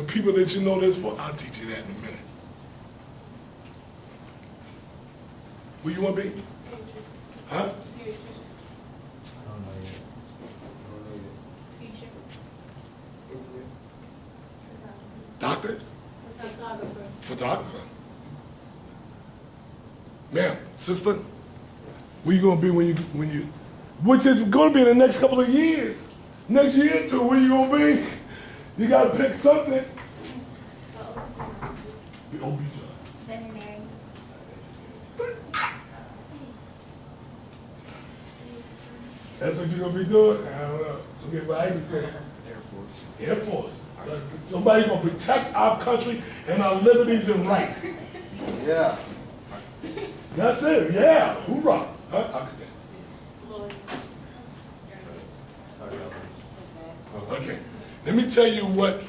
the people that you know this for, I'll teach you that in a minute. Who you want to be? Huh? Doctor? Photographer. Photographer. Ma'am, sister, where you gonna be when you which is gonna be in the next couple of years. Next year or two, where you gonna be? You gotta pick something. Be OB. Veterinary. That's what you're gonna be doing? I don't know. Okay, but I understand. Air Force. Somebody gonna protect our country and our liberties and rights. Yeah. That's it, yeah. Hoorah. Huh? Okay. Let me tell you what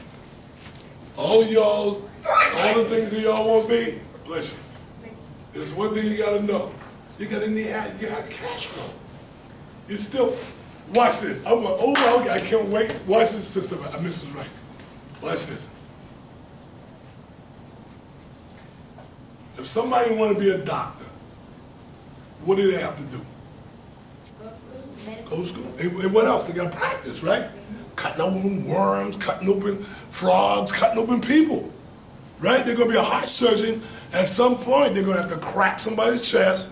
all of y'all, all the things that y'all want to be, bless you. There's one thing you gotta know. You gotta you have cash flow. You still, watch this. I'm going, oh, I can't wait. Watch this, sister, Mrs. Wright. Watch this. If somebody want to be a doctor, what do they have to do? Go to school. And what else? They got to practice, right? Cutting open worms, cutting open frogs, cutting open people, right? They're going to be a heart surgeon. At some point, they're going to have to crack somebody's chest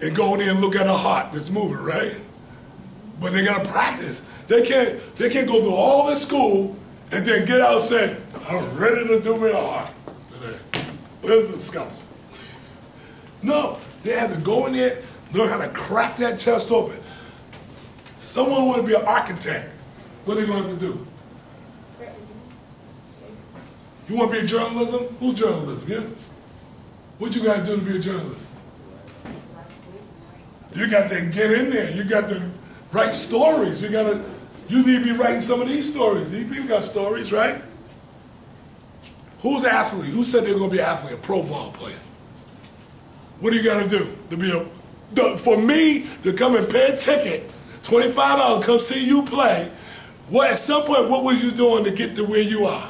and go there and look at a heart that's moving, right? But they got to practice. They can't go through all this school and then get out and say, I'm ready to do me a heart today. Where's the scalpel? No, they have to go in there, learn how to crack that chest open. Someone want to be an architect. What are they going to have to do? You want to be a journalism? Who's journalism, yeah? What you got to do to be a journalist? You got to get in there. You got to write stories. You need to be writing some of these stories. These people got stories, right? Who's an athlete? Who said they're going to be an athlete, a pro ball player? What do you got to do to be for me to come and pay a ticket, $25, come see you play? What at some point, what was you doing to get to where you are?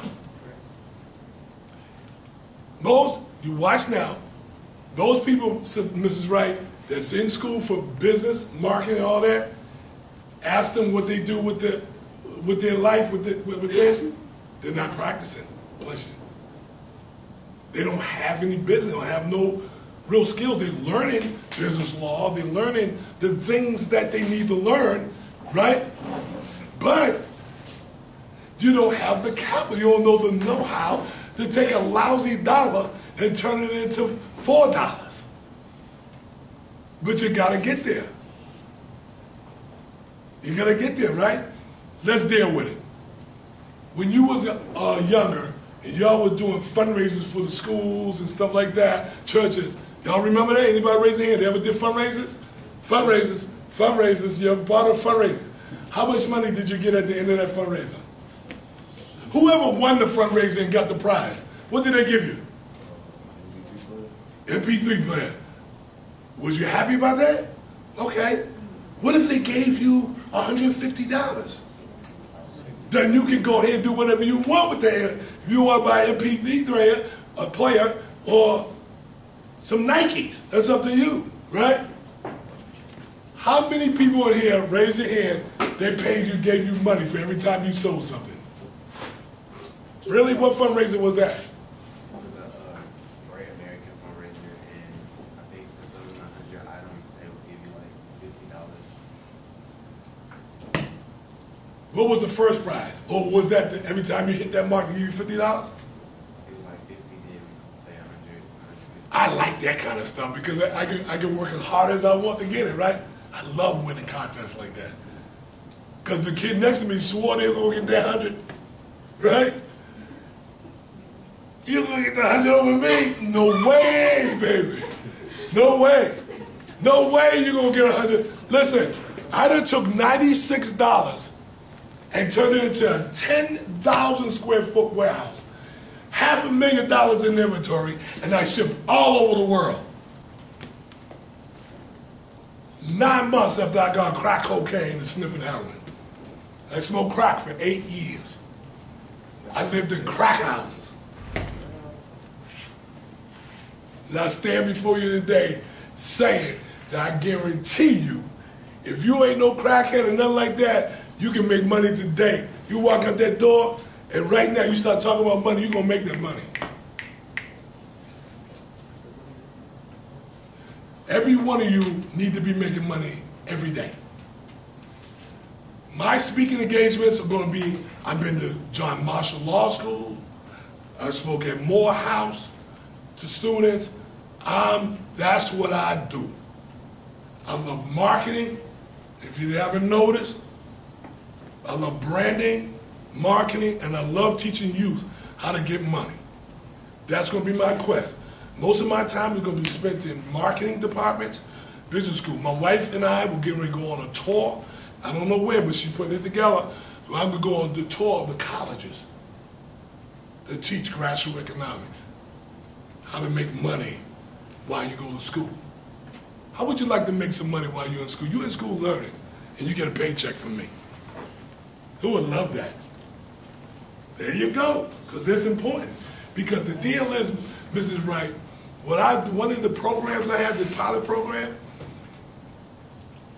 You watch now. Those people, Mrs. Wright, that's in school for business, marketing, and all that. Ask them what they do with their life, they're not practicing. Bless you. They don't have any business. They don't have no real skills. They're learning business law. They're learning the things that they need to learn, right? But you don't have the capital. You don't know the know-how to take a lousy dollar and turn it into $4. But you got to get there. You got to get there, right? Let's deal with it. When you was younger and y'all were doing fundraisers for the schools and stuff like that, churches, y'all remember that? Anybody raise their hand? They ever did fundraisers? Fundraisers, you're part of fundraisers. How much money did you get at the end of that fundraiser? Whoever won the fundraiser and got the prize, what did they give you? MP3 player. Was you happy about that? Okay. What if they gave you $150? Then you can go ahead and do whatever you want with that. If you want to buy an MP3 player or some Nikes, that's up to you, right? How many people in here, raise your hand, they paid you, gave you money for every time you sold something? Really? What fundraiser was that? What was the first prize? Or was that every time you hit that mark, they give you $50? It was like 50, then say 100. I like that kind of stuff because I can work as hard as I want to get it, right? I love winning contests like that. Because the kid next to me swore they were going to get that 100, right? You're going to get the 100 over me? No way, baby. No way. No way you're going to get 100. Listen, I done took $96 and turned it into a 10,000 square foot warehouse. $500,000 in inventory, and I shipped all over the world. 9 months after I got crack cocaine and sniffing heroin. I smoked crack for 8 years. I lived in crack houses. And I stand before you today saying that I guarantee you, if you ain't no crackhead or nothing like that, you can make money today. You walk out that door, and right now you start talking about money, you're gonna make that money. Every one of you need to be making money every day. My speaking engagements are going to be, I've been to John Marshall Law School, I spoke at Morehouse to students. That's what I do. I love marketing, if you haven't noticed. I love branding, marketing, and I love teaching youth how to get money. That's going to be my quest. Most of my time is going to be spent in marketing departments, business school. My wife and I will get ready to go on a tour. I don't know where, but she's putting it together. So I'm going to go on the tour of the colleges that teach graduate economics, how to make money while you go to school. How would you like to make some money while you're in school? You're in school learning, and you get a paycheck from me. Who would love that? There you go, because that's important. Because the deal is, Mrs. Wright, one of the programs I had, the pilot program,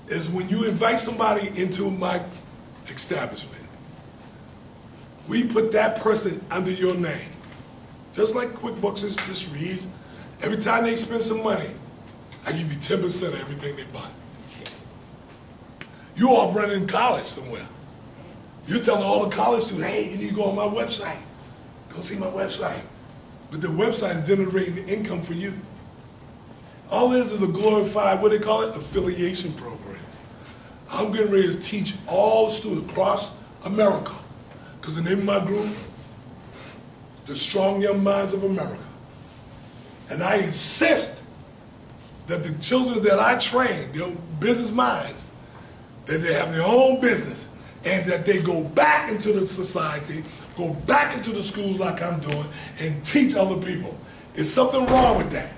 is when you invite somebody into my establishment, we put that person under your name. Just like QuickBooks just reads, every time they spend some money, I give you 10% of everything they buy. You all running college somewhere. You're telling all the college students, hey, you need to go on my website. Go see my website. But the website is generating income for you. All this is a glorified, what they call it, affiliation programs. I'm getting ready to teach all students across America. Because the name of my group, the Strong Young Minds of America. And I insist that the children that I train, their business minds, that they have their own business, and that they go back into the society, go back into the schools like I'm doing, and teach other people. There's something wrong with that.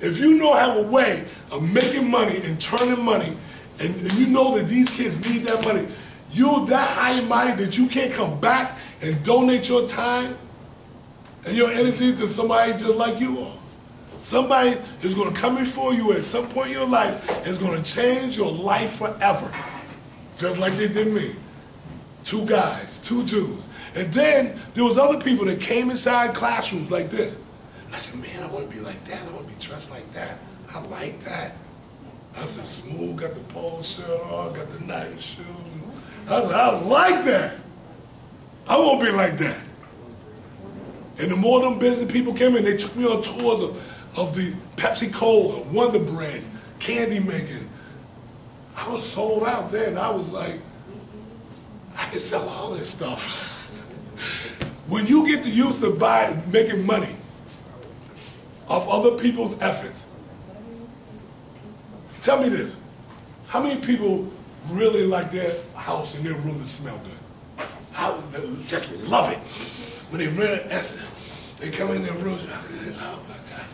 If you have a way of making money and turning money, and you know that these kids need that money, you're that high and mighty that you can't come back and donate your time and your energy to somebody just like you are. Somebody is going to come before you at some point in your life and is going to change your life forever. Just like they did me. 2 guys, 2 Jews. And then there was other people that came inside classrooms like this. And I said, man, I want to be like that. I want to be dressed like that. I like that. I said, smooth, got the polo shirt on, got the nice shoes. I said, I like that. I want to be like that. And the more them business people came in, they took me on tours of the Pepsi Cola, Wonder Bread, candy making. I was sold out then. I was like, I can sell all this stuff. When you get the use to making money off other people's efforts, tell me this, how many people really like their house and their room to smell good? How they just love it. When they rent an essence, they come in their room, oh my God.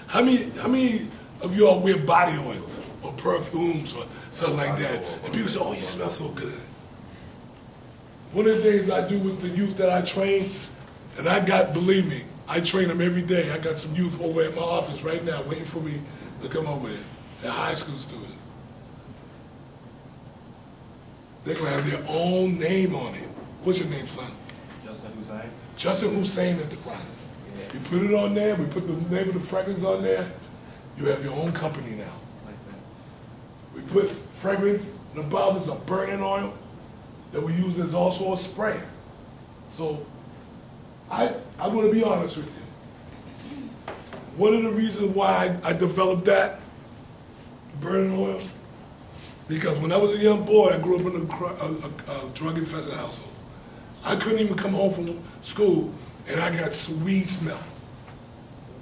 How many of y'all wear body oils or perfumes or something like that? And people say, oh, you smell so good. One of the things I do with the youth that I train, and believe me, I train them every day. I got some youth over at my office right now waiting for me to come over there. They're high school students. They're going to have their own name on it. What's your name, son? Justin Hussein. Justin Hussein Enterprises. You put it on there, we put the name of the fragrance on there, you have your own company now. Like that. We put fragrance in the bottle, it's a burning oil that we use as also a sprayer. So I'm going to be honest with you. One of the reasons why I developed that burning oil, because when I was a young boy, I grew up in a drug-infested household. I couldn't even come home from school and I got weed smell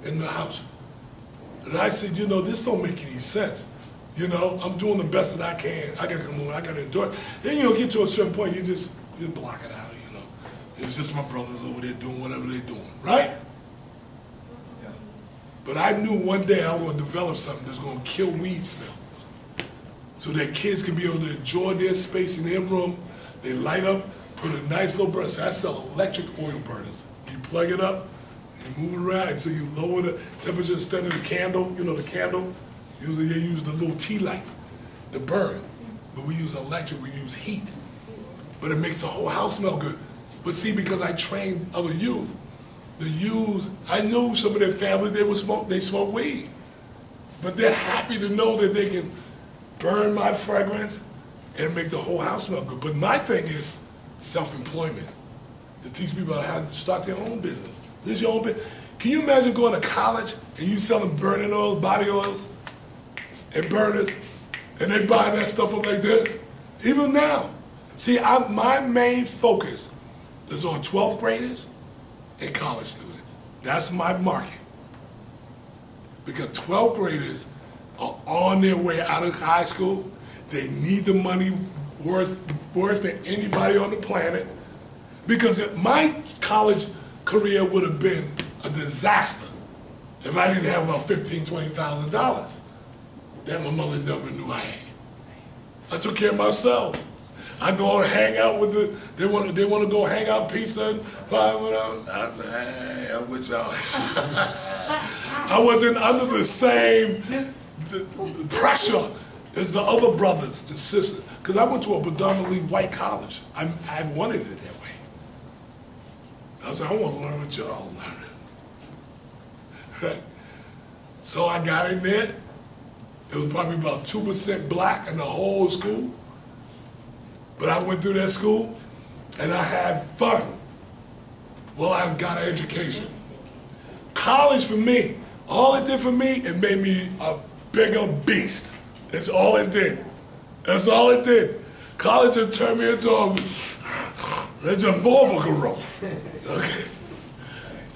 in the house. And I said, this don't make any sense. I'm doing the best that I can. I got to come home, I got to enjoy it. Then get to a certain point, you block it out, It's just my brothers over there doing whatever they're doing, right? Yeah. But I knew one day I was going to develop something that's going to kill weed smell. So that kids can be able to enjoy their space in their room. They light up, put a nice little burner. So I sell electric oil burners. You plug it up, you move it around until you lower the temperature instead of the candle. You know the candle? Usually they use the little tea light to burn. But we use electric, we use heat. But it makes the whole house smell good. But see, because I trained other youth, I knew some of their family, they smoke weed. But they're happy to know that they can burn my fragrance and make the whole house smell good. But my thing is self-employment, to teach people how to start their own business. This is your own business. Can you imagine going to college and you selling burning oils, body oils, and burners, and they buy that stuff up like this? Even now. See, my main focus is on 12th graders and college students. That's my market. Because 12th graders are on their way out of high school. They need the money worse than anybody on the planet. Because my college career would have been a disaster if I didn't have about $15,000, $20,000 that my mother never knew I had. I took care of myself. I go and hang out with they want to go hang out pizza and I'm with y'all. I wasn't under the same pressure as the other brothers and sisters. Because I went to a predominantly white college. I wanted it that way. I said, I want to learn what y'all learn. Right? So I got in there. It was probably about 2% black in the whole school. But I went through that school and I had fun. Well, I got an education. College for me, all it did for me, it made me a bigger beast. That's all it did. That's all it did. College had turned me into more of a gorilla. Okay.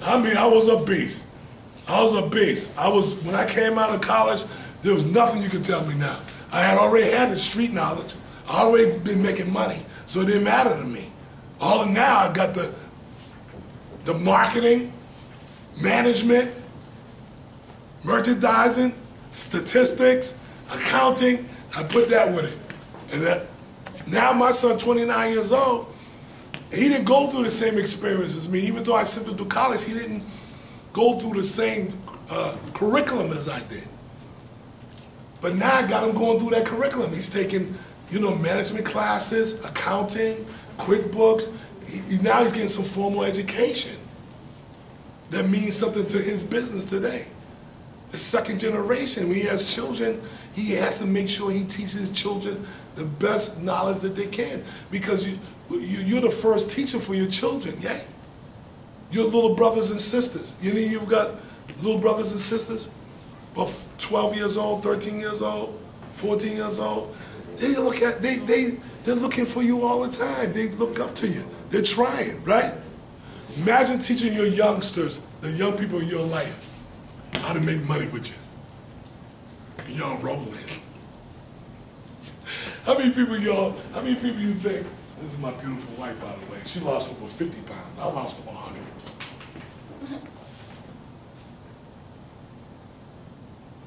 I mean, I was a beast. I was a beast. When I came out of college, there was nothing you could tell me now. I had already had the street knowledge. I already been making money, so it didn't matter to me. All of now, I got the marketing, management, merchandising, statistics, accounting. I put that with it. And now my son, 29 years old, he didn't go through the same experience as me. Even though I sent him to college, he didn't go through the same curriculum as I did. But now I got him going through that curriculum. He's taking, management classes, accounting, QuickBooks. Now he's getting some formal education that means something to his business today. The second generation, when he has children, he has to make sure he teaches his children the best knowledge that they can. Because you're the first teacher for your children, yeah? Your little brothers and sisters. You've got little brothers and sisters, about 12 years old, 13 years old, 14 years old. They're looking for you all the time. They look up to you. They're trying, right? Imagine teaching your youngsters, the young people in your life, how to make money with you. And y'all rolling. How many people you think, this is my beautiful wife, by the way, she lost over 50 pounds. I lost over 100.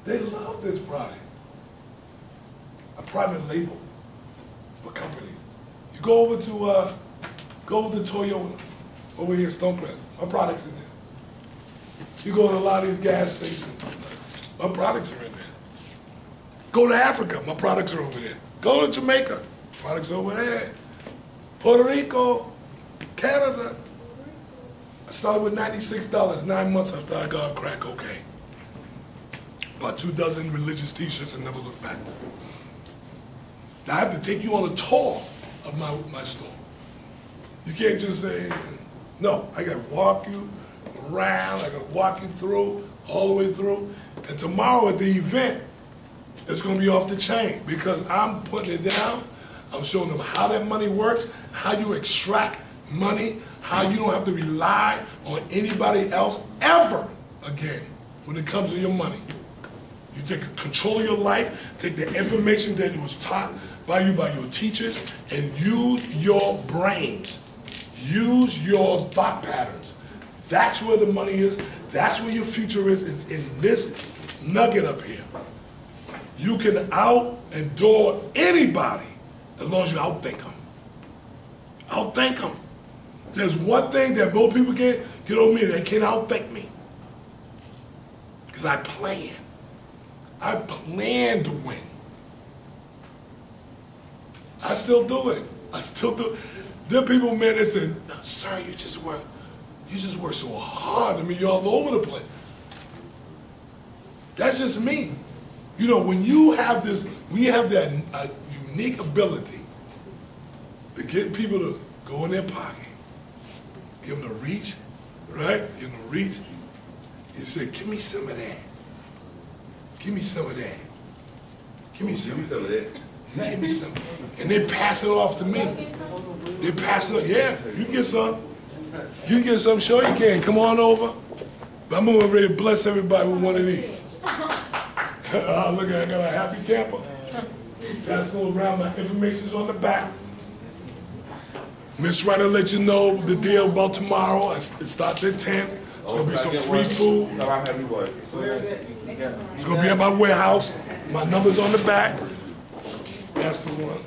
They love this product. A private label for companies. You go over to Toyota, over here in Stonecrest. My products in there. You go to a lot of these gas stations. My products are in there. Go to Africa. My products are over there. Go to Jamaica. Products over there. Puerto Rico, Canada. I started with $96 9 months after I got crack cocaine. About 24 religious t-shirts and never looked back. Now I have to take you on a tour of my store. You can't just say, no, I got to walk you around, I got to walk you through, all the way through. And tomorrow at the event, it's going to be off the chain because I'm putting it down. I'm showing them how that money works, how you extract money, how you don't have to rely on anybody else ever again when it comes to your money. You take control of your life, take the information that was taught by you, by your teachers, and use your brains. Use your thought patterns. That's where the money is. That's where your future is in this nugget up here. You can out and door anybody as long as you outthink them. Outthink them. There's one thing that most people get on me, they can't outthink me. Because I plan. I plan to win. I still do it. I still do it. There are people, man, that say, no, sir, you just work so hard. I mean, you're all over the place. That's just me. You know, when you have that unique ability to get people to go in their pocket, give them the reach, right? Give them the reach. You say, give me some of that. Give me some of that. Give me some of that. Give me some. And they pass it off to me. They pass it off. Yeah, you get some. You get some, sure you can. Come on over. But I'm going to ready to bless everybody with one of these. Look at it, I got a happy camper. Pass it around, my information's on the back. Miss Ryder let you know the deal about tomorrow. It starts at 10. It's going to be some free food. It's going to be at my warehouse. My number's on the back. That's the one.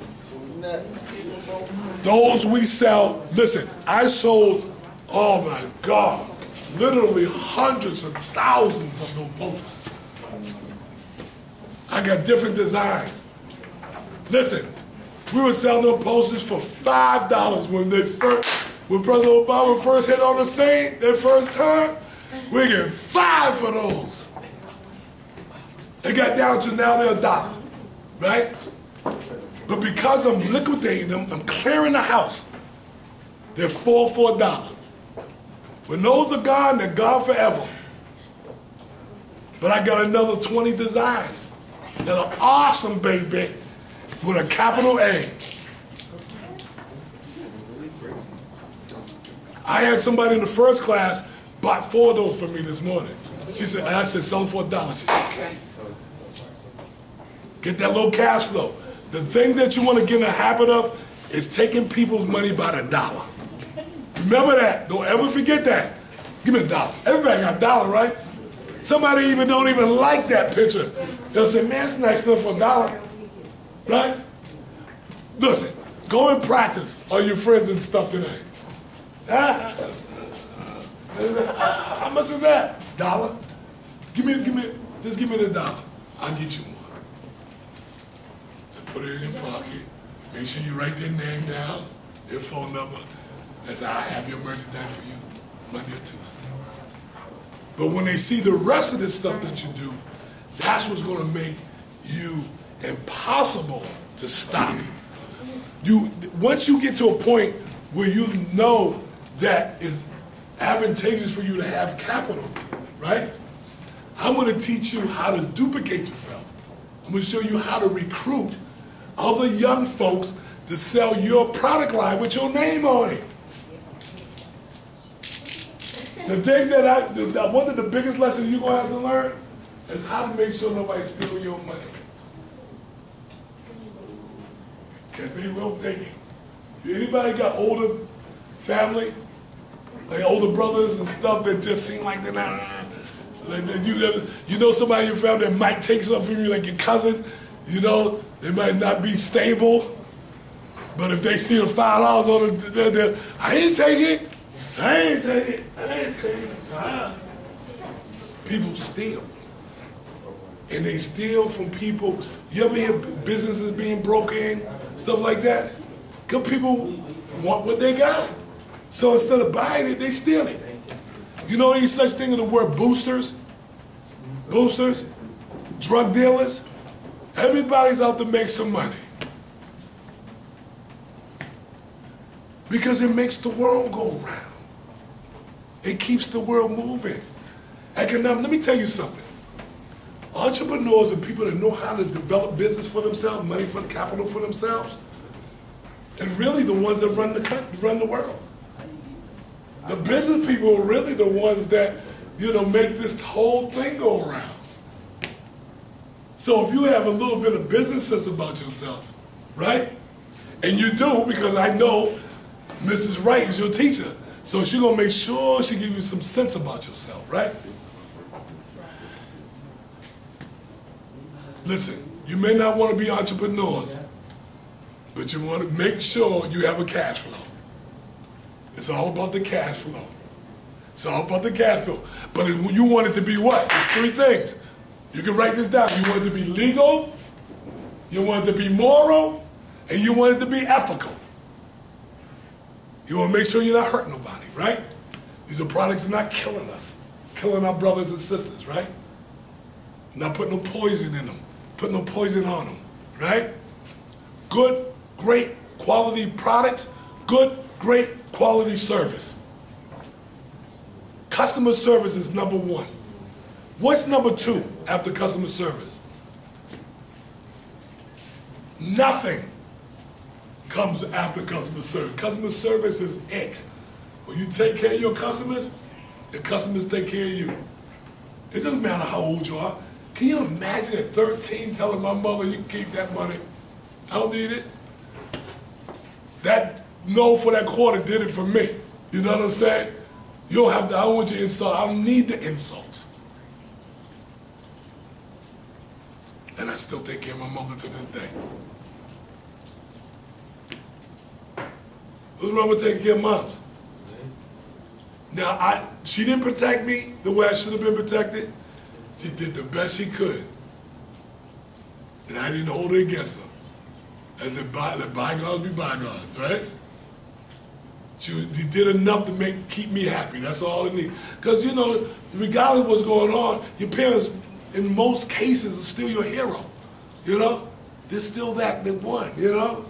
Those we sell, listen, I sold, oh my God, literally hundreds of thousands of those posters. I got different designs. Listen, we were selling those posters for $5 when President Obama first hit on the scene, that first time. We get $5 for those. They got down to now they're $1, right? But because I'm liquidating them, I'm clearing the house. They're $4 for $1. When those are gone, they're gone forever. But I got another 20 designs that are awesome, baby, with a capital A. I had somebody in the first class bought 4 of those for me this morning. She said, I said, sell them for $1. She said, okay. Get that little cash flow. The thing that you want to get in the habit of is taking people's money by the dollar. Remember that. Don't ever forget that. Give me $1. Everybody got $1, right? Somebody even don't even like that picture. They'll say, man, it's nice enough for $1. Right? Listen, go and practice on your friends and stuff today. How much is that? $1? Just give me the $1. I'll get you more. So put it in your pocket. Make sure you write their name down, their phone number. That's how I have your merchandise for you Monday or Tuesday. But when they see the rest of the stuff that you do, that's what's going to make you impossible to stop. Once you get to a point where you know that it's advantageous for you to have capital, right? I'm going to teach you how to duplicate yourself. I'm going to show you how to recruit other young folks to sell your product line with your name on it. The thing that one of the biggest lessons you're going to have to learn is how to make sure nobody steals your money. Because they will take it. Anybody got older family? Like older brothers and stuff that just seem like they're not, you know somebody in your family that might take something from you, like your cousin, you know, they might not be stable, but if they see the $5 on it, I ain't take it. I ain't take it. People steal. And they steal from people. You ever hear businesses being broken, stuff like that? Because people want what they got. So instead of buying it, they steal it. You know any such thing as the word boosters? Boosters? Drug dealers? Everybody's out to make some money. Because it makes the world go round. It keeps the world moving. Let me tell you something. Entrepreneurs are people that know how to develop business for themselves, money for the capital for themselves, and really the ones that run the world. The business people are really the ones that, make this whole thing go around. So if you have a little bit of business sense about yourself, right? And you do, because I know Mrs. Wright is your teacher. So she's going to make sure she gives you some sense about yourself, right? Listen, you may not want to be entrepreneurs, but you want to make sure you have a cash flow. It's all about the cash flow. It's all about the cash flow. But you want it to be what? There's three things. You can write this down. You want it to be legal, you want it to be moral, and you want it to be ethical. You want to make sure you're not hurting nobody, right? These are products that are not killing us, killing our brothers and sisters, right? Not putting no poison in them, putting no poison on them, right? Good, great quality products, good, great quality service. Customer service is number one. What's number two after customer service? Nothing comes after customer service. Customer service is it. When you take care of your customers take care of you. It doesn't matter how old you are. Can you imagine at 13 telling my mother you can keep that money? I don't need it. That no for that quarter did it for me. You know what I'm saying? You don't have to, I don't want your insult. I don't need the insults. And I still take care of my mother to this day. What's wrong with taking care of moms? Now, she didn't protect me the way I should have been protected. She did the best she could. And I didn't hold it against her. And let bygones be bygones, right? She did enough to keep me happy. That's all it needs. Because, you know, regardless of what's going on, your parents, in most cases, are still your hero. You know? They're still that one, you know?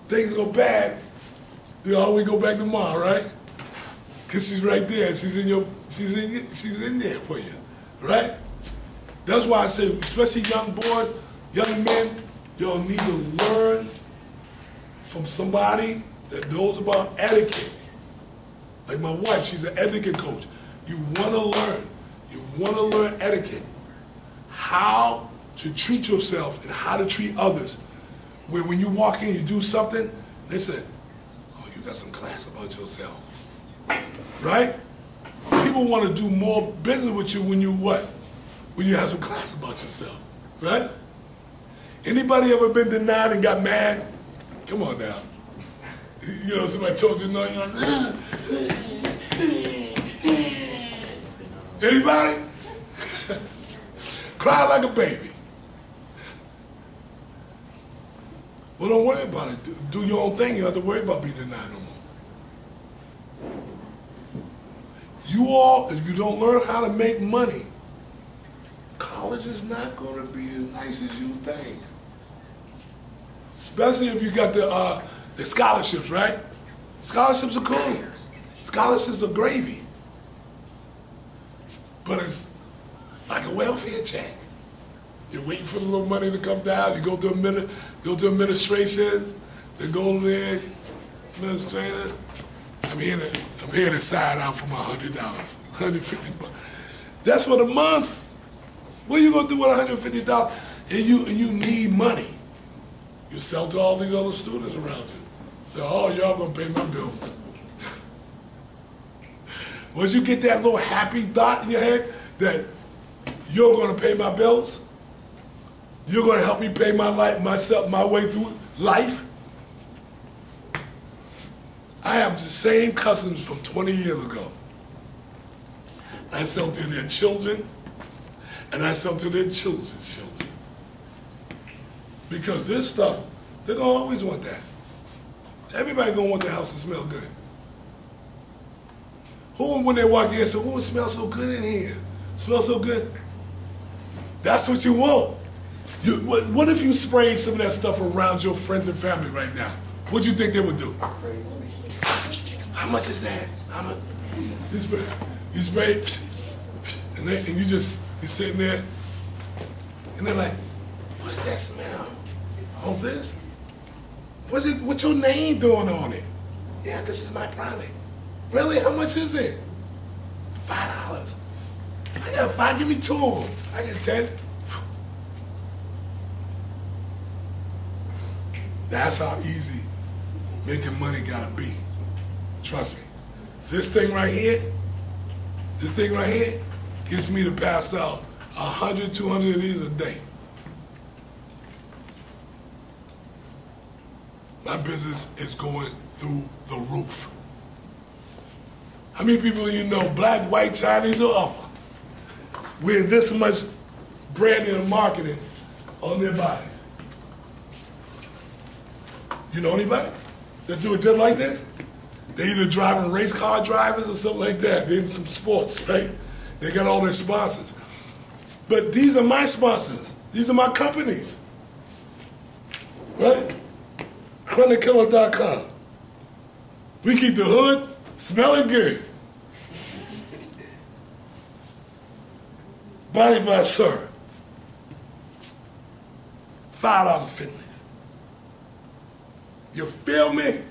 Things go bad, they always go back to mom, right? Because she's right there. She's in there for you, right? That's why I say, especially young boys, young men, y'all need to learn from somebody that knows about etiquette. Like my wife, she's an etiquette coach. You want to learn. You want to learn etiquette. How to treat yourself and how to treat others. When you walk in, you do something, they say, oh, you got some class about yourself. Right? People want to do more business with you when you what? When you have some class about yourself. Right? Anybody ever been denied and got mad? Come on now. You know, somebody told you no, you're like, anybody? Cry like a baby. Well, don't worry about it. Do your own thing. You don't have to worry about being denied no more. You all, if you don't learn how to make money, college is not going to be as nice as you think. Especially if you got the scholarships, right? Scholarships are cool. Scholarships are gravy. But it's like a welfare check. You're waiting for the little money to come down. You go to administration. They go there, administrator. I'm here to sign out for my $100, $150. That's for the month. What are you gonna do with $150? And you need money. You sell to all these other students around you. So, oh, y'all gonna pay my bills. Once you get that little happy thought in your head that you're gonna pay my bills, you're gonna help me pay my way through life. I have the same customers from 20 years ago. I sell to their children, and I sell to their children's children. Because this stuff, they're gonna always want that. Everybody gonna want the house to smell good. Who, when they walk in, say, oh, it smells so good in here. It smells so good. That's what you want. What if you sprayed some of that stuff around your friends and family right now? What do you think they would do? How much is that? How much? You spray, and you're sitting there, and they're like, what's that smell? Oh, this? What's your name doing on it? Yeah, this is my product. Really? How much is it? $5. I got 5, give me 2 of them. I got 10. That's how easy making money gotta be. Trust me. This thing right here gets me to pass out 100, 200 of these a day. My business is going through the roof. How many people you know, black, white, Chinese, or other, with this much branding and marketing on their bodies? You know anybody that do it just like this? They either driving race car drivers or something like that. They're in some sports, right? They got all their sponsors. But these are my sponsors. These are my companies, right? HoneyKiller.com. We keep the hood smelling good. Body by Sir. $5 fitness. You feel me?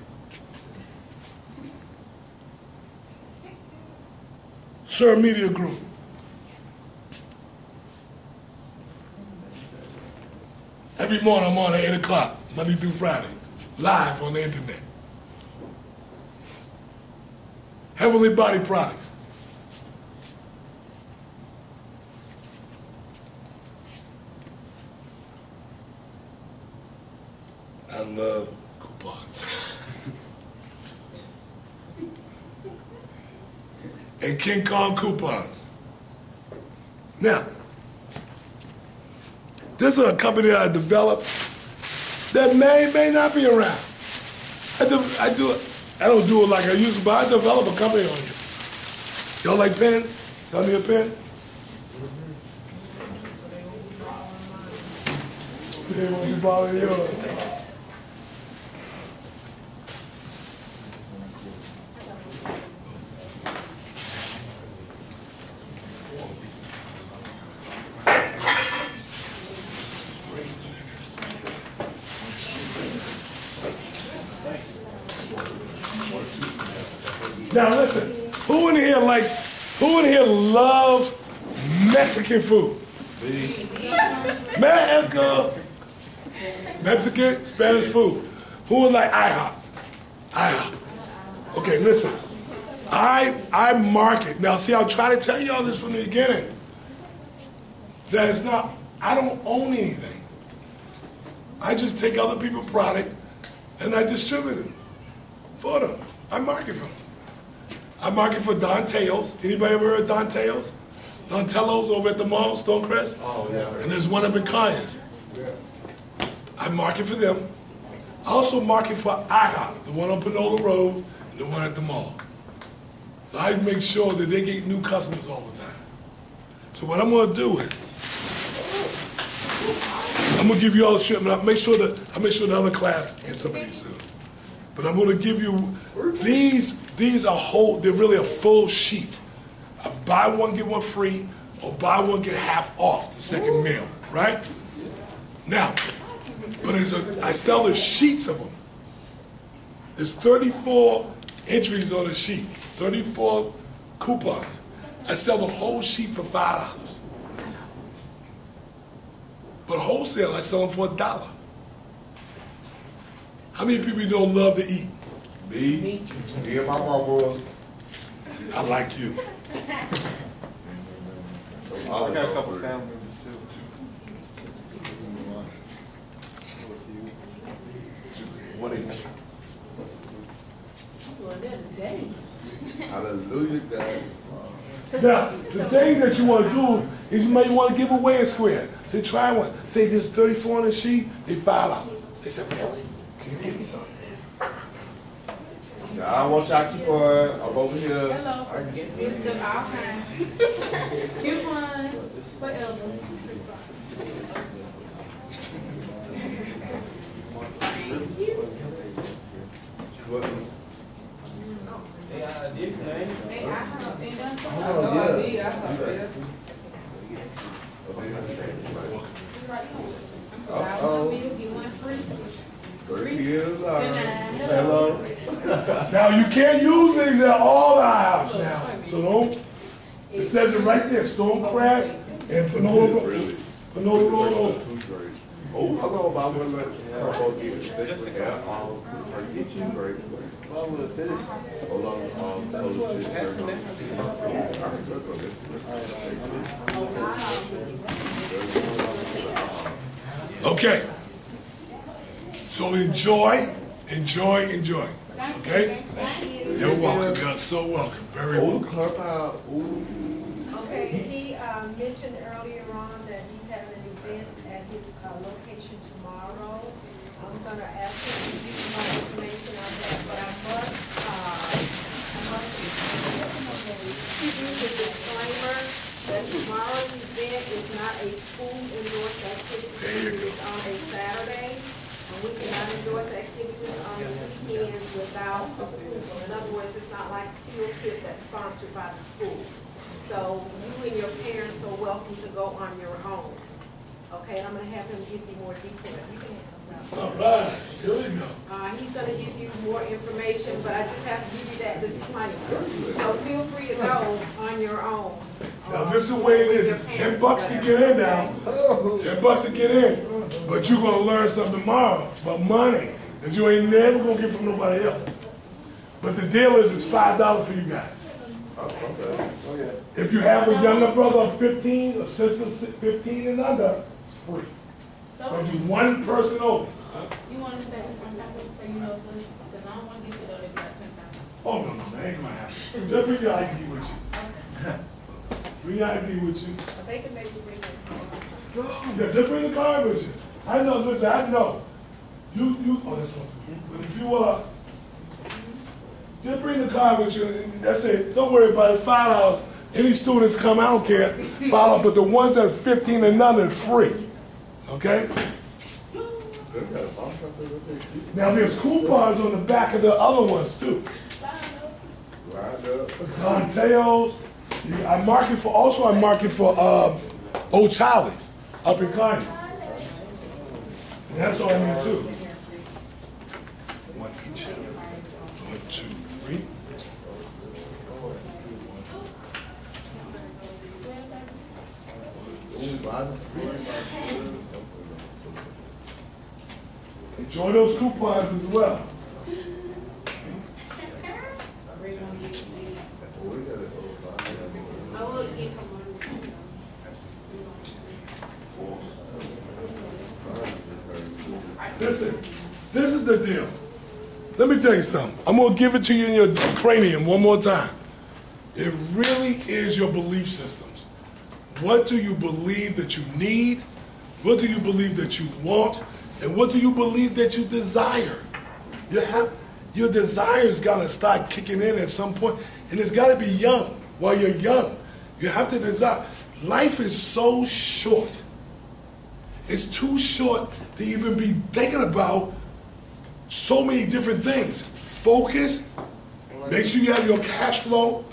Sir Media Group. Every morning I'm on at 8 o'clock, Monday through Friday, live on the internet. Heavenly Body Products. I love coupons. And King Kong coupons. Now, this is a company that I developed that may not be around. I don't do it like I used to, but I develop a company on you. Y'all like pens? Y'all need a pen? They won't be bothering yours. Now listen, who in here loves Mexican food? Mexican, Spanish food. Who would like IHOP? IHOP. Okay, listen. I market. Now see, I'm trying to tell y'all this from the beginning. That it's not, I don't own anything. I just take other people's product and I distribute them for them. I market for them. I market for Donteos. Anybody ever heard of Donteos? Dontello's over at the mall, Stonecrest? Oh, yeah. And there's one up in Conyers. Yeah. I market for them. I also market for IHOP, the one on Panola Road and the one at the mall. So I make sure that they get new customers all the time. So what I'm going to do is, I'm going to give you all the shit. I make sure the other class gets some of these too. But I'm going to give you these are whole. They're really a full sheet. Buy one get one free, or buy one get half off the second meal. Right? Now, but I sell the sheets of them. There's 34 entries on the sheet, 34 coupons. I sell the whole sheet for $5. But wholesale, I sell them for $1. How many people you don't love to eat? Me. Me and my mama. I like you. I got a couple of family members too. What is it? Hallelujah, God. Now, the thing that you want to do is you may want to give away a square. Say, try one. Say there's 34 on the sheet, they $5. They said, really? Can you give me something? Now, I want y'all to keep on. I'm over here. Hello. It's of all kinds. Coupons, whatever. Thank you. Hey, I have been done so Hello. Now you can't use these at all the house now. So don't. It says it right there. Stonecrest and Panola Road. Panola Road. Oh, I'm going to buy one. Get you break. Hold on. Okay. So enjoy. Okay? You're welcome. You're so welcome. Very Ooh, welcome. clubhouse. Ooh. Okay, he mentioned earlier on that he's having an event at his location tomorrow. I'm gonna ask him to give you more information on that, but I must give you the disclaimer that tomorrow's event is not a school endorsed activity. It's on a Saturday, and we cannot endorse activities on the weekends without approval. In other words, it's not like field trip that's sponsored by the school. So you and your parents are welcome to go on your own. Okay, and I'm gonna have him give you more detail. You can have those All right, here we go. he's gonna give you more information, but I just have to give you that disclaimer. So feel free to go on your own. Now this is the way it is. It's $10 to get in now. $10 to get in. But you're gonna learn something tomorrow about money that you ain't never gonna get from nobody else. But the deal is it's $5 for you guys. Okay. Oh, yeah. If you have a younger brother of 15, a sister 15 and under, it's free. So, But you one person only. you want to stay in front of so you know, so, because I don't want to get you there if you're Oh, no, that ain't gonna happen. Just bring your ID with you. Bring your ID with you. They can maybe bring it. Yeah, just bring the card with you. I know, listen, I know. Oh, that's one for you. But if you, just bring the card with you, and that's it. Don't worry about it, $5. Any students come, I don't care, $5, but the ones that are 15 and under are free, okay? Now, there's coupons on the back of the other ones, too. Danteos. I'm marking for Old Charlie's up in Kearney. And that's all I need too. One each. 1, 2, 3. Enjoy those coupons as well. Listen, this is the deal. Let me tell you something. I'm going to give it to you in your cranium one more time. It really is your belief systems. What do you believe that you need? What do you believe that you want? And what do you believe that you desire? Your desires got to start kicking in at some point, and it's got to be young. While you're young, you have to desire. Life is so short. It's too short to even be thinking about so many different things. Focus. Make sure you have your cash flow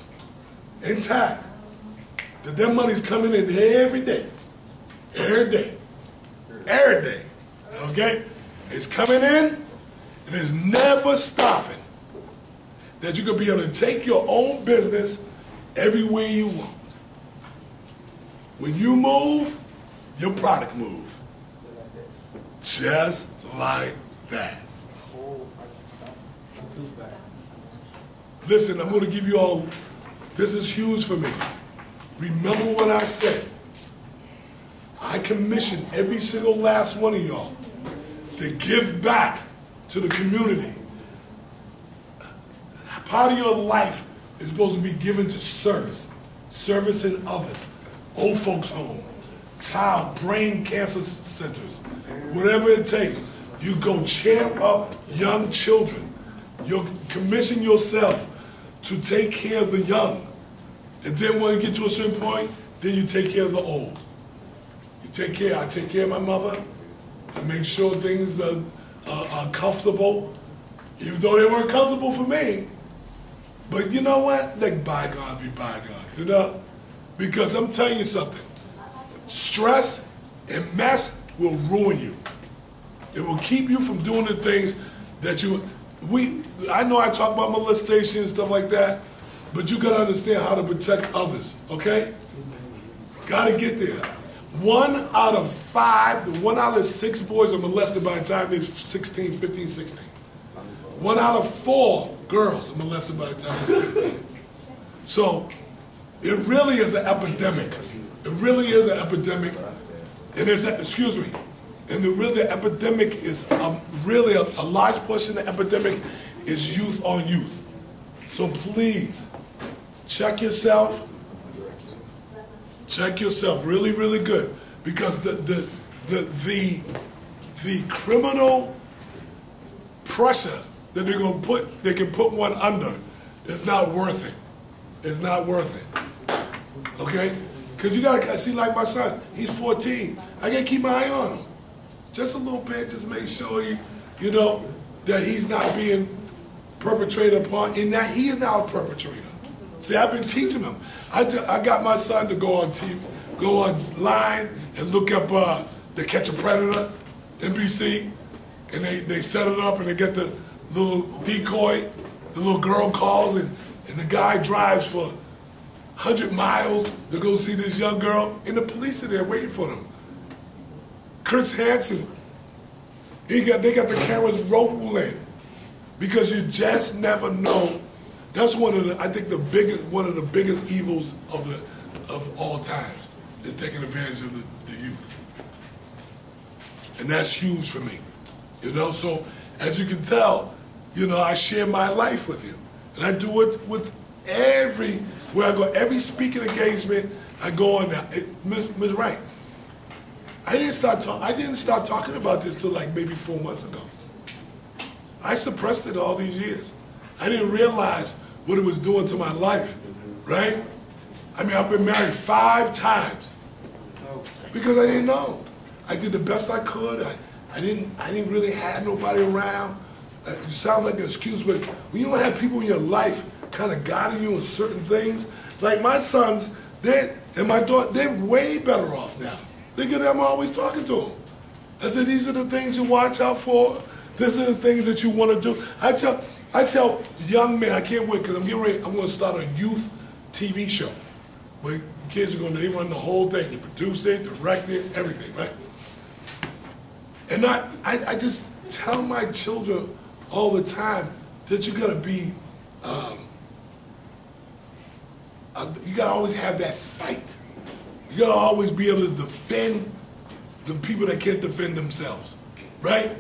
intact. That money's coming in every day. Every day. Every day. Okay? It's coming in, and it's never stopping. That you can be able to take your own business everywhere you want. When you move, your product moves. Just like that. Listen, I'm going to give you all, this is huge for me. Remember what I said. I commission every single last one of y'all to give back to the community. Part of your life is supposed to be given to service. Servicing others. Old folks home. Child brain cancer centers. Whatever it takes. You go cheer up young children. You commission yourself to take care of the young. And then when you get to a certain point, then you take care of the old. I take care of my mother. I make sure things are comfortable, even though they weren't comfortable for me. But you know what? Let bygones be bygones, you know? Because I'm telling you something. Stress and mess will ruin you. It will keep you from doing the things that I know I talk about molestation and stuff like that, but you gotta understand how to protect others, okay? Gotta get there. 1 out of 5 to 1 out of 6 boys are molested by the time they're 16, 15, 16. 1 out of 4 girls are molested by the time they're 15. So it really is an epidemic. It really is an epidemic. And it's, excuse me, and the epidemic is really a large portion of the epidemic is youth on youth. So please, check yourself. Check yourself really, really good. Because the criminal pressure that they can put one under is not worth it. It's not worth it. Okay? Because you gotta see, like my son, he's 14. I gotta keep my eye on him. Just a little bit, just make sure you know, that he's not being perpetrated upon, and that he is now a perpetrator. See, I've been teaching him. I got my son to go on TV, go online and look up the Catch a Predator, NBC, and they set it up and they get the little decoy, the little girl calls and the guy drives for 100 miles to go see this young girl, and the police are there waiting for them. Chris Hansen, they got the cameras rolling because you just never know. That's one of the, I think one of the biggest evils of all times is taking advantage of the youth. And that's huge for me, you know? So as you can tell, you know, I share my life with you. And I do it with where I go, every speaking engagement, I go on now. Ms. Wright, I didn't start talking about this till like maybe 4 months ago. I suppressed it all these years. I didn't realize what it was doing to my life, right? I mean, I've been married 5 times because I didn't know. I did the best I could. I didn't really have nobody around. It sounds like an excuse, but when you don't have people in your life kind of guiding you in certain things, like my sons, and my daughter, they're way better off now. Look at them, I'm always talking to them. I said, these are the things you watch out for. These are the things that you want to do. I tell young men, I can't wait because I'm going to start a youth TV show. Where the kids are they run the whole thing. They produce it, direct it, everything, right? And I just tell my children all the time that you gotta be, you gotta always have that fight. You gotta always be able to defend the people that can't defend themselves, right?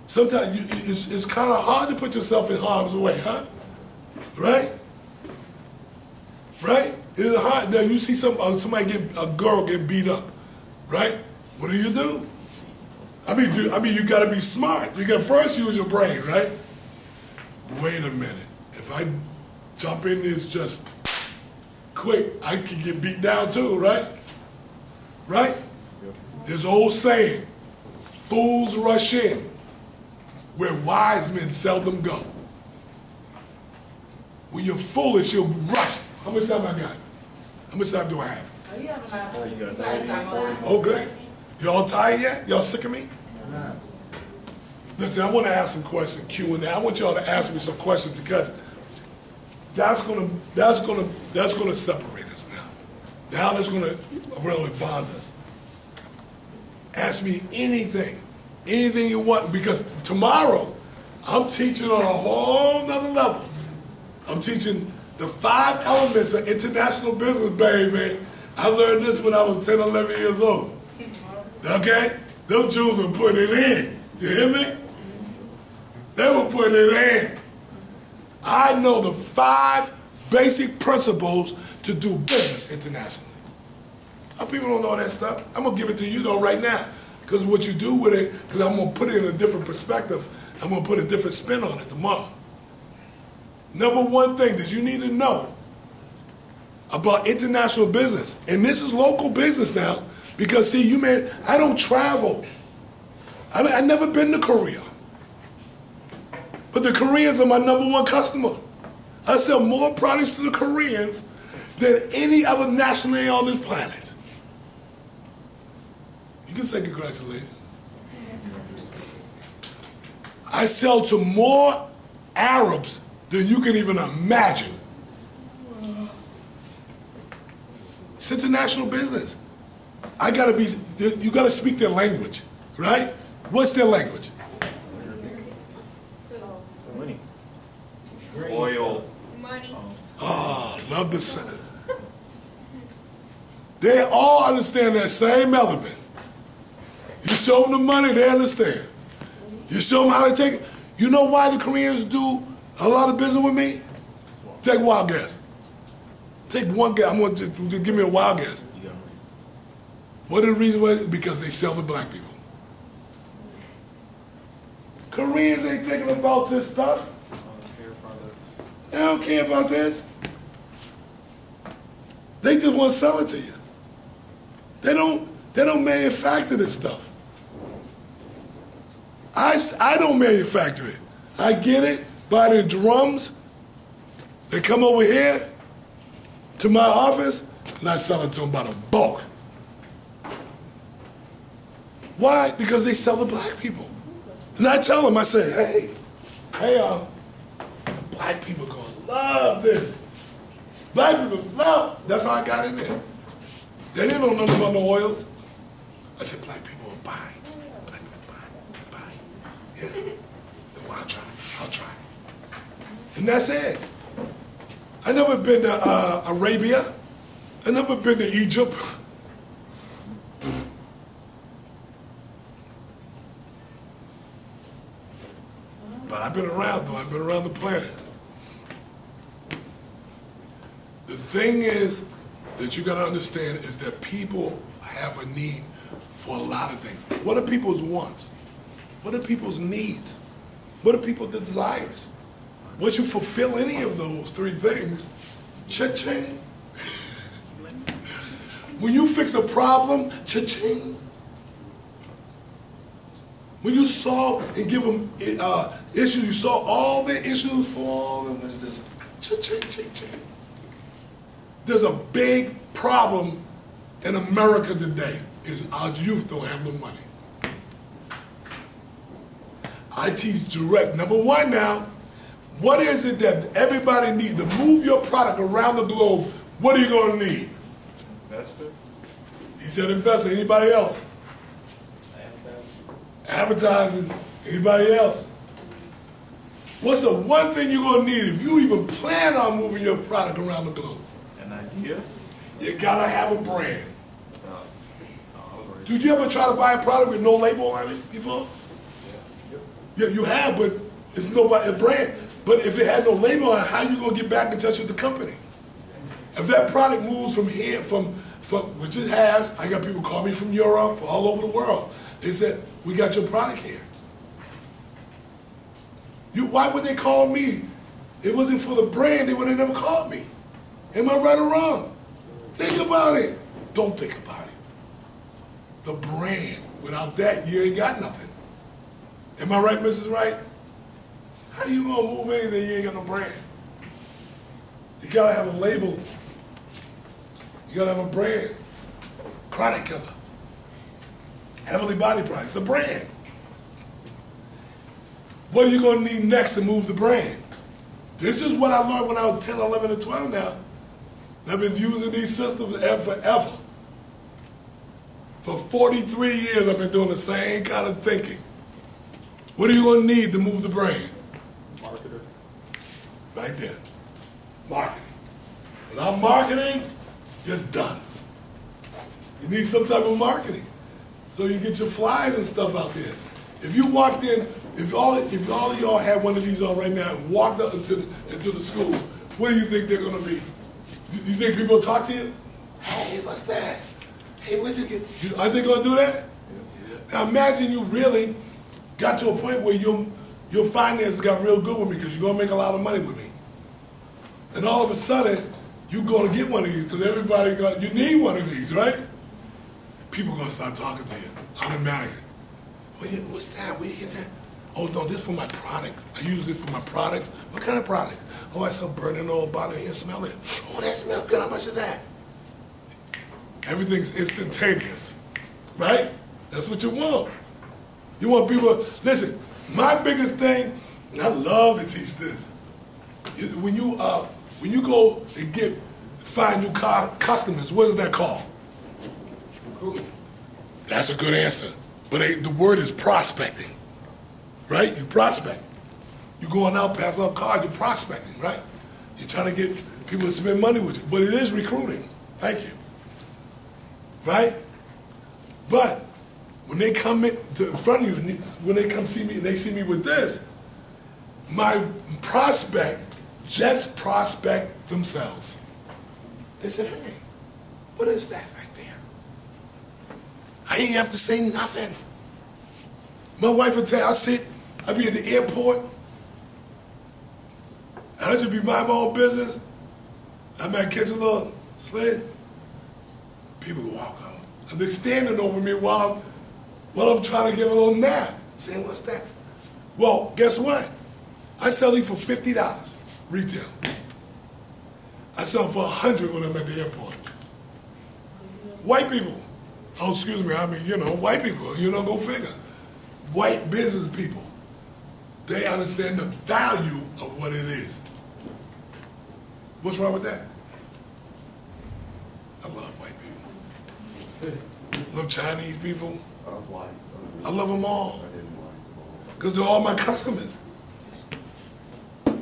Sometimes it's kind of hard to put yourself in harm's way, huh? Right? Right? It's hard. Now you see somebody a girl getting beat up, right? What do? I mean, you gotta be smart. You gotta first use your brain, right? Wait a minute. If I jump in this just quick, I can get beat down too, right? Right? There's old saying, fools rush in where wise men seldom go. When you're foolish, you'll rush. How much time I got? How much time do I have? Oh, you have a lot. You got Oh, good. Y'all tired yet? Y'all sick of me? Listen, I want to ask some questions, Q&A. I want y'all to ask me some questions because that's gonna separate us now. Now that's gonna really bond us. Ask me anything you want, because tomorrow I'm teaching on a whole nother level. I'm teaching the 5 elements of international business, baby. I learned this when I was 10, 11 years old. Okay? Them Jews were putting it in. You hear me? They were putting it in. I know the 5 basic principles to do business internationally. Our people don't know that stuff. I'm going to give it to you, though, right now. Because what you do with it, because I'm going to put it in a different perspective. I'm going to put a different spin on it tomorrow. Number 1 thing that you need to know about international business, and this is local business now, because see, I don't travel. I've never been to Korea. But the Koreans are my number 1 customer. I sell more products to the Koreans than any other nationality on this planet. You can say congratulations. I sell to more Arabs than you can even imagine. It's international business. You gotta speak their language, right? What's their language? Money. Oil. Money. Oh, love this. They all understand that same element. You show them the money, they understand. You show them how to take it. You know why the Koreans do a lot of business with me? Take a wild guess. Take one guess. I'm gonna just give me a wild guess. What are the reasons why? Because they sell to black people. Koreans ain't thinking about this stuff. They don't care about this. They just want to sell it to you. They don't manufacture this stuff. I don't manufacture it. I get it by the drums. They come over here to my office and I sell it to them by the bulk. Why? Because they sell to black people. And I tell them, I say, hey, the black people gonna love this. Black people love. That's how I got in there. They didn't know nothing about the oils. I said, black people are buying. Black people are buying. Yeah. Well, I'll try. And that's it. I never been to Arabia. I never been to Egypt. But I've been around, though. I've been around the planet. The thing is that you got to understand is that people have a need for a lot of things. What are people's wants? What are people's needs? What are people's desires? Once you fulfill any of those three things, cha-ching. When you fix a problem, cha-ching. When you solve and give them issues, you solve all their issues for all of them, and just cha-ching, cha-ching. There's a big problem in America today is our youth don't have the money. I teach direct. Number one now, what is it that everybody needs to move your product around the globe? What are you going to need? Investor. He said investor. Anybody else? Advertising. Anybody else? What's the one thing you're going to need if you even plan on moving your product around the globe? An idea. You got to have a brand. Did you ever try to buy a product with no label on it before? Yeah, you have, but it's nobody a brand. But if it had no label on it, how you gonna get back in touch with the company? If that product moves from here, from which it has, I got people call me from Europe, all over the world. They said, we got your product here. Why would they call me? It wasn't for the brand, they would have never called me. Am I right or wrong? Think about it. Don't think about it. The brand. Without that, you ain't got nothing. Am I right, Mrs. Wright? How do you gonna move anything you ain't got no brand? You gotta have a label. You gotta have a brand. Chronic Killer. Heavenly Body Price, the brand. What are you gonna need next to move the brand? This is what I learned when I was 10, 11, and 12 now. I've been using these systems forever. For 43 years I've been doing the same kind of thinking. What are you going to need to move the brand? Marketer. Right there. Marketing. Without marketing, you're done. You need some type of marketing. So you get your flyers and stuff out there. If you walked in, if all of y'all had one of these on right now and walked up into the school, what do you think they're going to be? You think people will talk to you? Hey, what's that? Hey, where'd you get? Aren't they going to do that? Now imagine you really got to a point where your finances got real good with me because you're going to make a lot of money with me. And all of a sudden, you're going to get one of these because you need one of these, right? People are going to start talking to you automatically. What's that? Where you get that? Oh, no, this is for my product. I use it for my product. What kind of product? Oh, I saw burning oil bottle here. Smell it. Oh, that smells good. How much is that? Everything's instantaneous, right? That's what you want. You want people, listen, my biggest thing, and I love to teach this, when you go and find new customers, what is that called? That's a good answer. But the word is prospecting, right? You prospect. You're going out, passing up cards, you're prospecting, right? You're trying to get people to spend money with you. But it is recruiting. Thank you. Right? But when they come in front of you, when they come see me and they see me with this, my prospect just prospect themselves. They said, hey, what is that right there? I ain't have to say nothing. My wife would tell you, I'd be at the airport, I just be minding my own business. I might catch a little sled. People would walk up. And they're standing over me while I'm trying to get a little nap. Saying, what's that? Well, guess what? I sell these for $50 retail. I sell them for $100 when I'm at the airport. White people. Oh, excuse me, I mean, white people, go figure. White business people. They understand the value of what it is. What's wrong with that? I love white people. I love Chinese people. I love them all. Because they're all my customers.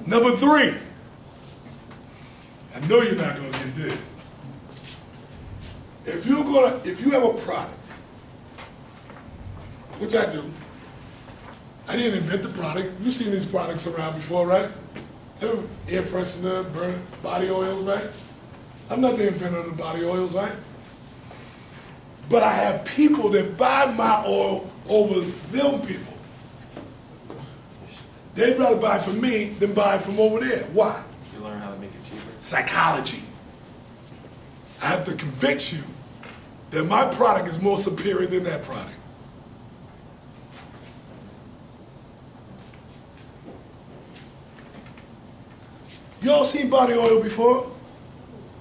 Number 3. I know you're not going to get this. If you have a product, which I do, I didn't invent the product. You've seen these products around before, right? Air freshener, burn body oils, right? I'm not the inventor of the body oils, right? But I have people that buy my oil over them people. They'd rather buy from me than buy from over there. Why? You learn how to make it cheaper. Psychology. I have to convince you that my product is more superior than that product. You all seen body oil before?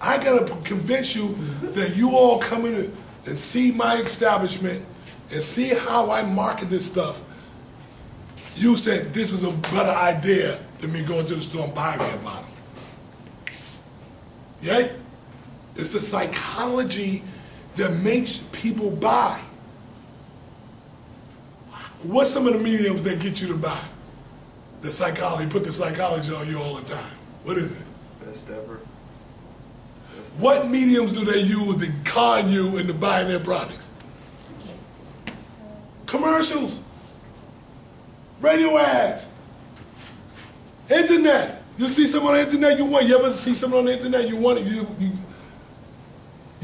I gotta convince you that you all come in and see my establishment and see how I market this stuff. You said this is a better idea than me going to the store and buying me a bottle. Yay? It's the psychology that makes people buy. What's some of the mediums that get you to buy? The psychology, put the psychology on you all the time. What is it? Best ever. What mediums do they use to con you into buying their products? Commercials, radio ads, internet. You see something on the internet you want. You ever see something on the internet you want? You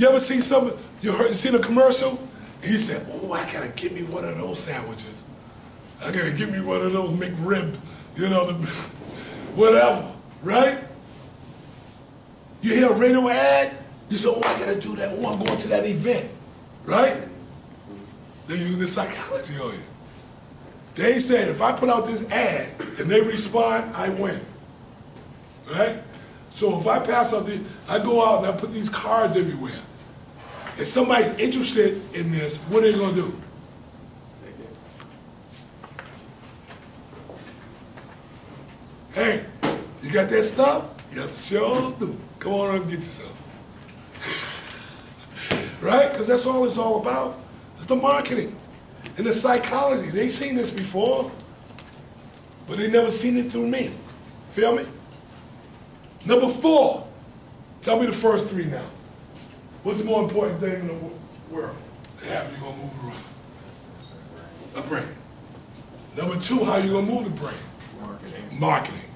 ever see something, you seen a commercial? And you said, oh, I gotta get me one of those sandwiches. I gotta get me one of those McRib, whatever. Right? You hear a radio ad, you say, oh, I gotta do that. Oh, I'm going to that event. Right? They use the psychology on you. They said, if I put out this ad and they respond, I win. Right? So if I pass out I go out and I put these cards everywhere. If somebody's interested in this, what are they gonna do? Hey, you got that stuff? Yes, sure do. Come on and get yourself. Right? Because that's all it's all about. It's the marketing and the psychology. They seen this before, but they never seen it through me. Feel me? Number 4. Tell me the first 3 now. What's the more important thing in the world to have you gonna move around? A brand. Number 2, how you gonna move the brand? Marketing.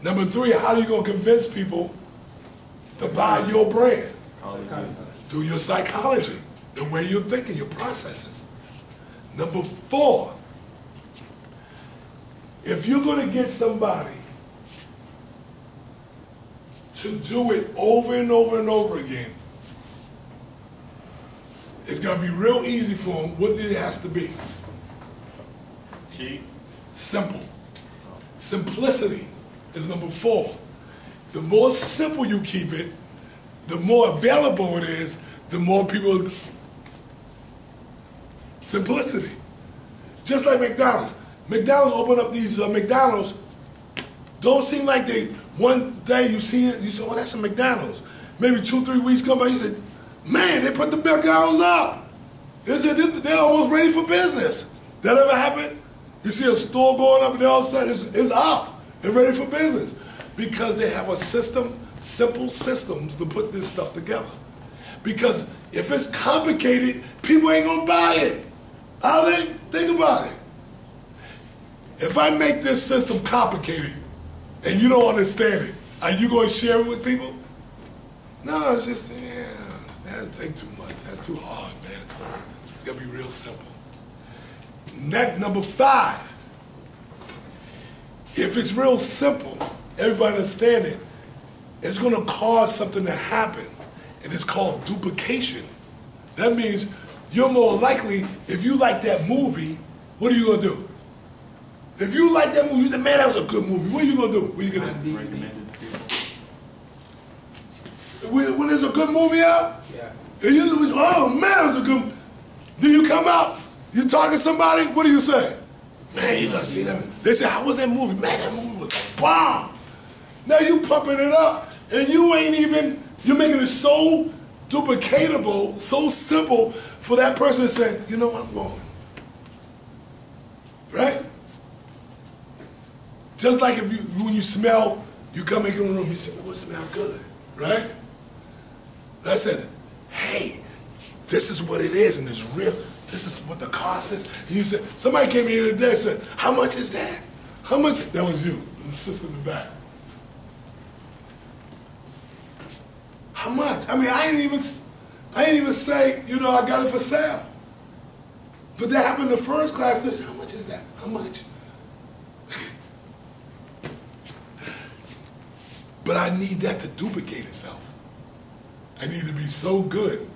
Number 3, how you gonna convince people to buy your brand? Through your psychology, the way you're thinking, your processes. Number 4, if you're gonna get somebody to do it over and over and over again, it's gonna be real easy for them. What it has to be? Cheap. Simple. Simplicity is number 4. The more simple you keep it, the more available it is, the more people. Simplicity. Just like McDonald's. McDonald's open up these McDonald's. Don't seem like they, one day you see it, you say, oh, that's a McDonald's. Maybe 2-3 weeks come by, you say, man, they put the McDonald's up. They're almost ready for business. That ever happen? You see a store going up and all of a sudden it's up and ready for business. Because they have a system, simple systems to put this stuff together. Because if it's complicated, people ain't gonna buy it. How they? Think about it. If I make this system complicated and you don't understand it, Are you going to share it with people? No, it's just, yeah, that take too much. That's too hard, man. It's got to be real simple. Next, number 5. If it's real simple, everybody understand it, it's going to cause something to happen, and it's called duplication. That means you're more likely, if you like that movie, what are you going to do? If you like that movie, you think, man, that was a good movie, what are you going to do? What are you going to Recommend it to people. when there's a good movie out, and you, oh man, that was a good. Then you come out, you talk to somebody, what do you say? Man, you gotta see that. They say, how was that movie? Man, that movie was a bomb. Now you pumping it up, and you ain't even. You're making it so duplicatable, so simple for that person to say, you know what, I'm going. Right? Just like if you, when you smell, you come into a room, you say, oh, it smells good, right? I said, hey, this is what it is, and it's real. This is what the cost is. And you said, somebody came here today and said, how much is that? How much? That was you, the sister in the back. How much? I mean, I ain't even say, you know, I got it for sale. But that happened in the first class. They said, how much is that? How much? But I need that to duplicate itself. I need to be so good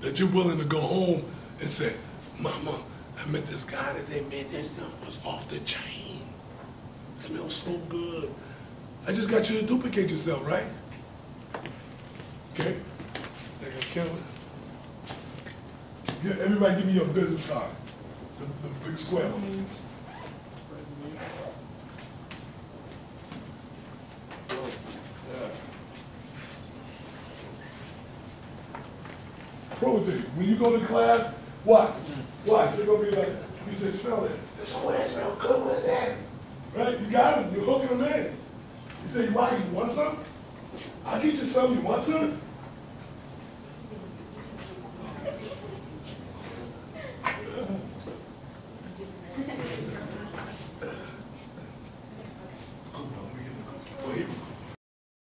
that you're willing to go home and say, Mama, I met this guy that they made this stuff was off the chain. It smells so good. I just got you to duplicate yourself, right? Okay? Yeah, everybody give me your business card. The big square one. Protein. When you go to class, what? They're going to be like, you say, smell that. So that smell good, what is that? Right? You got them. You're hooking them in. You say, why? You want some? I'll get you some. You want some?